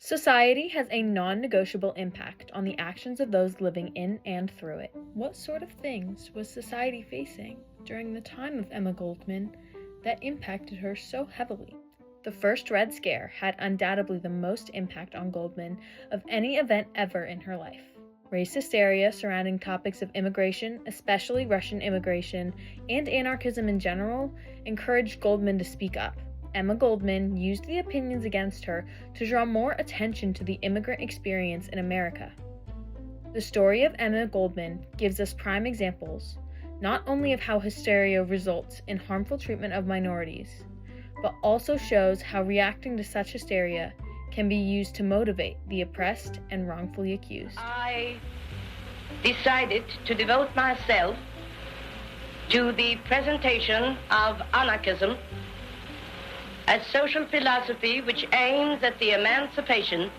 Society has a non-negotiable impact on the actions of those living in and through it. What sort of things was society facing during the time of Emma Goldman that impacted her so heavily? The first Red Scare had undoubtedly the most impact on Goldman of any event ever in her life. Race hysteria surrounding topics of immigration, especially Russian immigration, and anarchism in general, encouraged Goldman to speak up. Emma Goldman used the opinions against her to draw more attention to the immigrant experience in America. The story of Emma Goldman gives us prime examples, not only of how hysteria results in harmful treatment of minorities, but also shows how reacting to such hysteria can be used to motivate the oppressed and wrongfully accused. I decided to devote myself to the presentation of anarchism, a social philosophy which aims at the emancipation,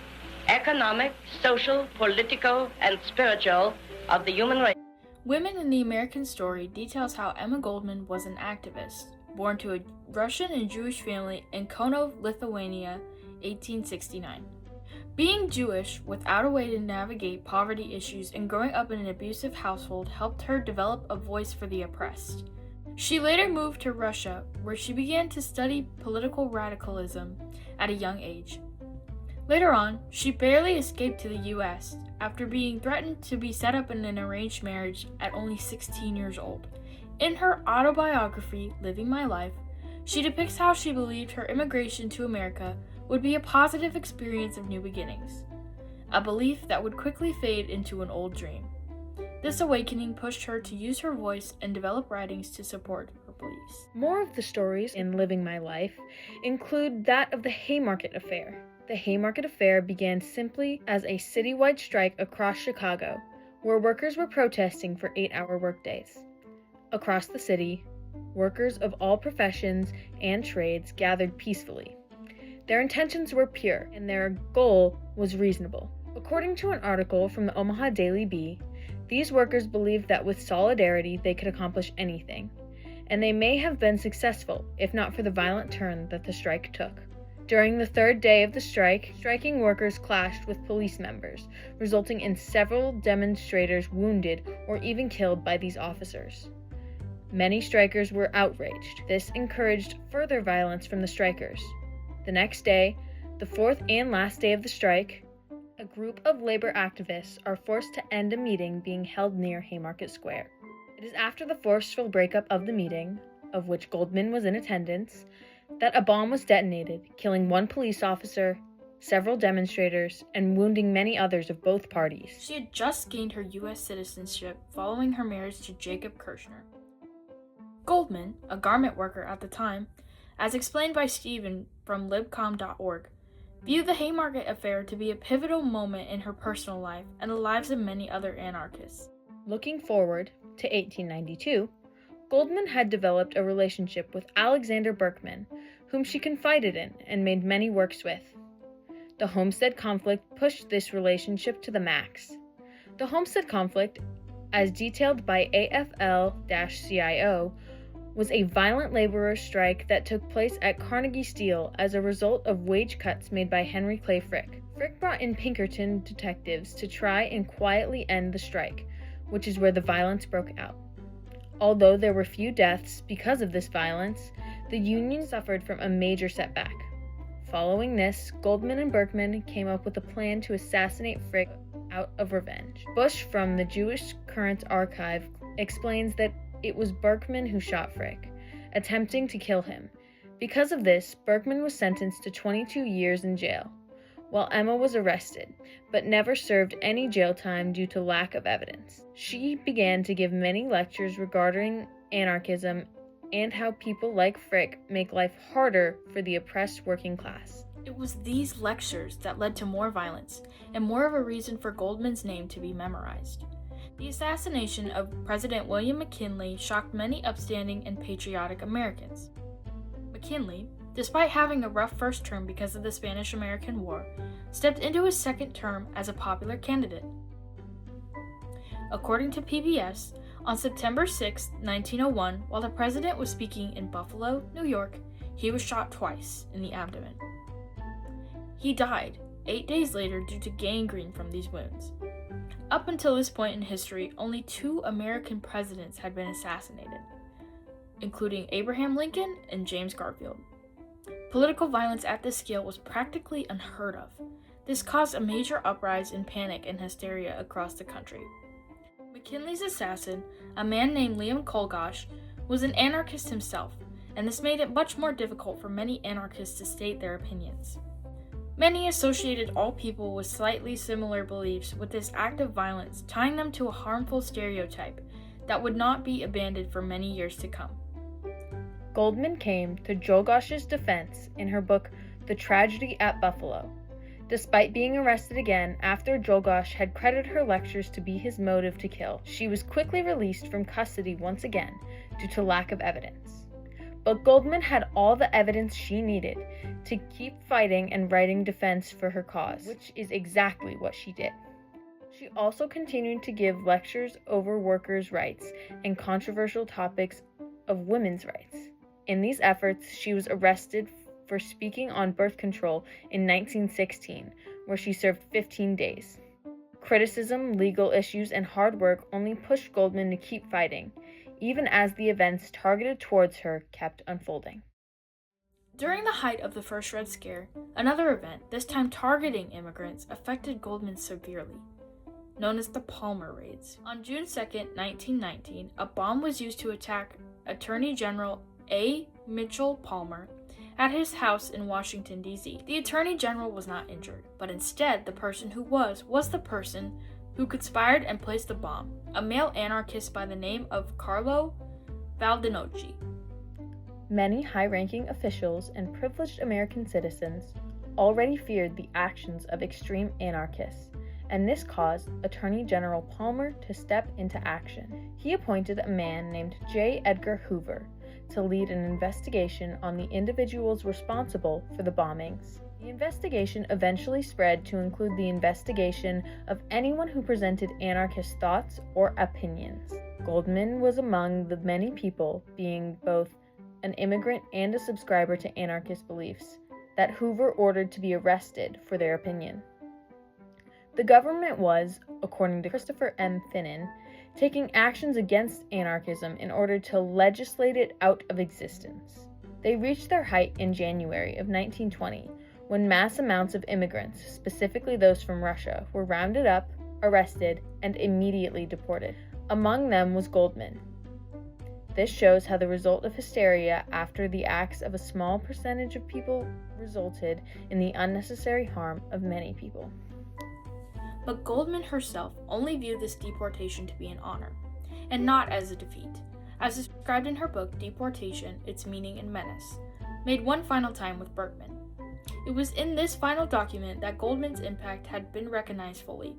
economic, social, political, and spiritual of the human race. Women in the American Story details how Emma Goldman was an activist, born to a Russian and Jewish family in Konov, Lithuania, 1869. Being Jewish without a way to navigate poverty issues and growing up in an abusive household helped her develop a voice for the oppressed. She later moved to Russia, where she began to study political radicalism at a young age. Later on, she barely escaped to the US after being threatened to be set up in an arranged marriage at only 16 years old. In her autobiography, Living My Life, she depicts how she believed her immigration to America would be a positive experience of new beginnings, a belief that would quickly fade into an old dream. This awakening pushed her to use her voice and develop writings to support her beliefs. More of the stories in Living My Life include that of the Haymarket Affair. The Haymarket Affair began simply as a citywide strike across Chicago, where workers were protesting for 8-hour workdays. Across the city, workers of all professions and trades gathered peacefully. Their intentions were pure, and their goal was reasonable. According to an article from the Omaha Daily Bee, these workers believed that with solidarity they could accomplish anything, and they may have been successful if not for the violent turn that the strike took. During the third day of the strike, striking workers clashed with police members, resulting in several demonstrators wounded or even killed by these officers. Many strikers were outraged. This encouraged further violence from the strikers. The next day, the fourth and last day of the strike, a group of labor activists are forced to end a meeting being held near Haymarket Square. It is after the forceful breakup of the meeting, of which Goldman was in attendance, that a bomb was detonated, killing one police officer, several demonstrators, and wounding many others of both parties. She had just gained her U.S. citizenship following her marriage to Jacob Kirshner. Goldman, a garment worker at the time, as explained by Stephen from libcom.org, viewed the Haymarket Affair to be a pivotal moment in her personal life and the lives of many other anarchists. Looking forward to 1892, Goldman had developed a relationship with Alexander Berkman, whom she confided in and made many works with. The Homestead conflict pushed this relationship to the max. The Homestead conflict, as detailed by AFL-CIO, was a violent laborers' strike that took place at Carnegie Steel as a result of wage cuts made by Henry Clay Frick. Frick brought in Pinkerton detectives to try and quietly end the strike, which is where the violence broke out. Although there were few deaths because of this violence, the Union suffered from a major setback. Following this, Goldman and Berkman came up with a plan to assassinate Frick out of revenge. Bush from the Jewish Current Archive explains that it was Berkman who shot Frick, attempting to kill him. Because of this, Berkman was sentenced to 22 years in jail, while Emma was arrested, but never served any jail time due to lack of evidence. She began to give many lectures regarding anarchism and how people like Frick make life harder for the oppressed working class. It was these lectures that led to more violence and more of a reason for Goldman's name to be memorized. The assassination of President William McKinley shocked many upstanding and patriotic Americans. McKinley, despite having a rough first term because of the Spanish-American War, stepped into his second term as a popular candidate. According to PBS, on September 6, 1901, while the president was speaking in Buffalo, New York, he was shot twice in the abdomen. He died 8 days later due to gangrene from these wounds. Up until this point in history, only 2 American presidents had been assassinated, including Abraham Lincoln and James Garfield. Political violence at this scale was practically unheard of. This caused a major uprising in panic and hysteria across the country. McKinley's assassin, a man named Liam Kolgosh, was an anarchist himself, and this made it much more difficult for many anarchists to state their opinions. Many associated all people with slightly similar beliefs with this act of violence, tying them to a harmful stereotype that would not be abandoned for many years to come. Goldman came to Czolgosz's defense in her book The Tragedy at Buffalo. Despite being arrested again after Czolgosz had credited her lectures to be his motive to kill, she was quickly released from custody once again due to lack of evidence. But Goldman had all the evidence she needed to keep fighting and writing defense for her cause, which is exactly what she did. She also continued to give lectures over workers' rights and controversial topics of women's rights. In these efforts, she was arrested for speaking on birth control in 1916, where she served 15 days. Criticism, legal issues, and hard work only pushed Goldman to keep fighting, even as the events targeted towards her kept unfolding. During the height of the first Red Scare, another event, this time targeting immigrants, affected Goldman severely, known as the Palmer Raids. On June 2, 1919, a bomb was used to attack Attorney General A. Mitchell Palmer at his house in Washington, D.C. The Attorney General was not injured, but instead the person who was the person who conspired and placed the bomb, a male anarchist by the name of Carlo Valdinocci. Many high-ranking officials and privileged American citizens already feared the actions of extreme anarchists, and this caused Attorney General Palmer to step into action. He appointed a man named J. Edgar Hoover to lead an investigation on the individuals responsible for the bombings. The investigation eventually spread to include the investigation of anyone who presented anarchist thoughts or opinions. Goldman was among the many people, being both an immigrant and a subscriber to anarchist beliefs, that Hoover ordered to be arrested for their opinion. The government was, according to Christopher M. Finnan, taking actions against anarchism in order to legislate it out of existence. They reached their height in January of 1920, when mass amounts of immigrants, specifically those from Russia, were rounded up, arrested, and immediately deported. Among them was Goldman. This shows how the result of hysteria after the acts of a small percentage of people resulted in the unnecessary harm of many people. But Goldman herself only viewed this deportation to be an honor, and not as a defeat, as described in her book Deportation, Its Meaning and Menace, made one final time with Berkman. It was in this final document that Goldman's impact had been recognized fully.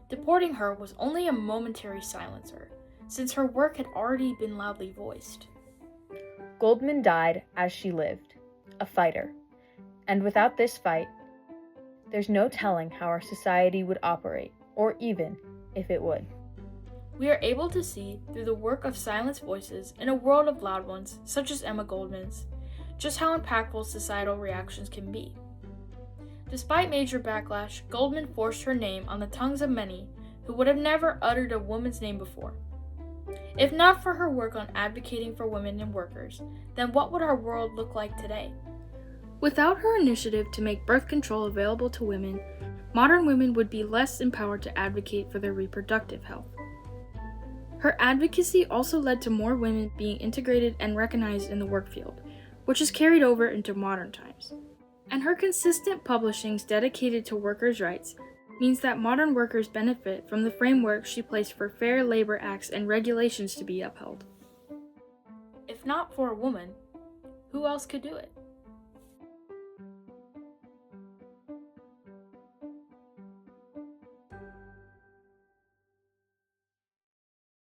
Deporting her was only a momentary silencer, since her work had already been loudly voiced. Goldman died as she lived, a fighter, and without this fight, there's no telling how our society would operate, or even if it would. We are able to see, through the work of silenced voices in a world of loud ones, such as Emma Goldman's, just how impactful societal reactions can be. Despite major backlash, Goldman forced her name on the tongues of many who would have never uttered a woman's name before. If not for her work on advocating for women and workers, then what would our world look like today? Without her initiative to make birth control available to women, modern women would be less empowered to advocate for their reproductive health. Her advocacy also led to more women being integrated and recognized in the work field, which is carried over into modern times. And her consistent publishings dedicated to workers' rights means that modern workers benefit from the framework she placed for fair labor acts and regulations to be upheld. If not for a woman, who else could do it?